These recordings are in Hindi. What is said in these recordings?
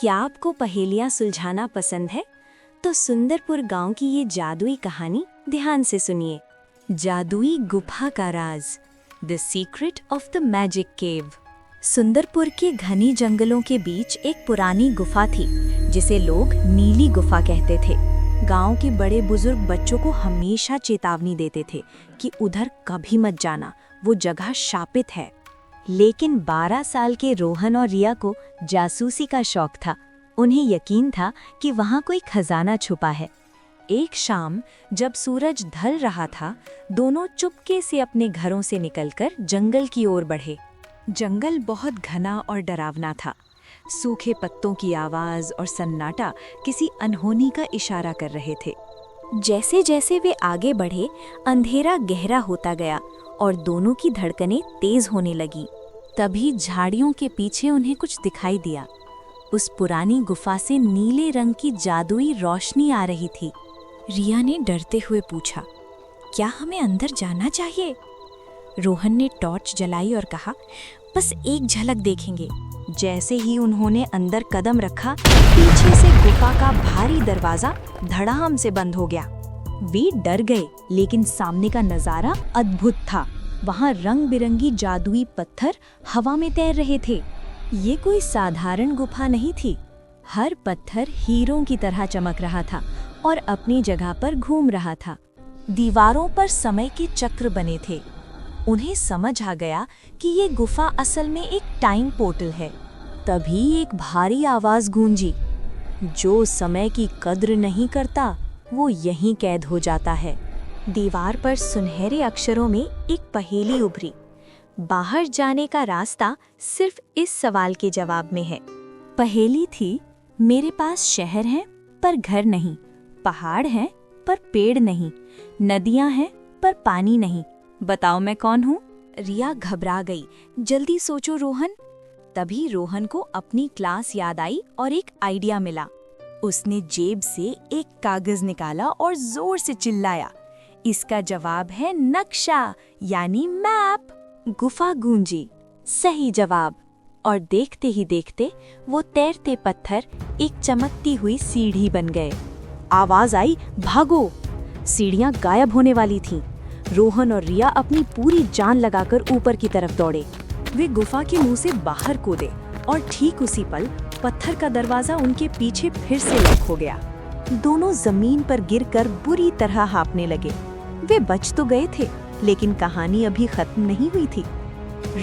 क्या आपको पहेलियां सुलझाना पसंद है? तो सुंदरपुर गांव की ये जादुई कहानी ध्यान से सुनिए। जादुई गुफा का राज, the secret of the magic cave. Sundarpur के घने जंगलों के बीच एक पुरानी गुफा थी जिसे लोग नीली गुफा कहते थे। गांव के बड़े बुजुर्ग बच्चों को हमेशा चेतावनी देते थे कि उधर कभी मत जाना, वो जगह शापित है। लेकिन 12 साल के रोहन और रिया को जासूसी का शौक था। उन्हें यकीन था कि वहां कोई खजाना छुपा है। एक शाम जब सूरज ढल रहा था, दोनों चुपके से अपने घरों से निकलकर जंगल की ओर बढ़े। जंगल बहुत घना और डरावना था। सूखे पत्तों की आवाज और सन्नाटा किसी अनहोनी का इशारा कर रहे थे। जैसे जैसे वे आगे बढ़े, अंधेरा गहरा होता गया और दोनों की धड़कनें तेज होने लगी। तभी झाड़ियों के पीछे उन्हें कुछ दिखाई दिया। उस पुरानी गुफा से नीले रंग की जादुई रोशनी आ रही थी। रिया ने डरते हुए पूछा, क्या हमें अंदर जाना चाहिए? रोहन ने टॉर्च जलाई और कहा, बस एक झलक देखेंगे। जैसे ही उन्होंने अंदर कदम रखा, पीछे से गुफा का भारी दरवाजा धड़ाम से बंद हो गया। वे डर गए, लेकिन सामने का नजारा अद्भुत था। वहां रंग बिरंगी जादुई पत्थर हवा में तैर रहे थे। ये कोई साधारण गुफा नहीं थी। हर पत्थर हीरों की तरह चमक रहा था और अपनी जगह पर घूम रहा था। दीवारों पर समय के चक्र बने थे। उन्हें समझ आ गया कि ये गुफा असल में एक टाइम पोर्टल है। तभी एक भारी आवाज गूंजी, जो समय की कद्र नहीं करता वो यहीं कैद हो जाता है। दीवार पर सुनहरे अक्षरों में एक पहेली उभरी। बाहर जाने का रास्ता सिर्फ इस सवाल के जवाब में है। पहेली थी, मेरे पास शहर हैं पर घर नहीं, पहाड़ हैं पर पेड़ नहीं, नदियां हैं पर पानी नहीं, बताओ मैं कौन हूँ? रिया घबरा गई। जल्दी सोचो रोहन। तभी रोहन को अपनी क्लास याद आई और एक आइडिया मिला। उसने जेब से एक कागज निकाला और जोर से चिल्लाया, इसका जवाब है नक्शा, यानी मैप। गुफा गूंजी, सही जवाब। और देखते ही देखते वो तैरते पत्थर एक चमकती हुई सीढ़ी बन गए। आवाज आई, भागो! सीढ़ियां गायब होने वाली थीं। रोहन और रिया अपनी पूरी जान लगाकर ऊपर की तरफ दौड़े। वे गुफा के मुंह से बाहर कूदे और ठीक उसी पल पत्थर का दरवाजा उनके पीछे फिर से लॉक हो गया। दोनों जमीन पर गिरकर बुरी तरह हाँफने लगे। वे बच तो गए थे, लेकिन कहानी अभी खत्म नहीं हुई थी।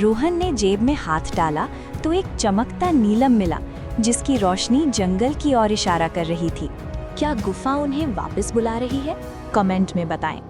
रोहन ने जेब में हाथ डाला तो एक चमकता नीलम मिला, जिसकी रोशनी जंगल की ओर इशारा कर रही थी। क्या गुफा उन्हें वापस बुला रही है? कमेंट में बताएं।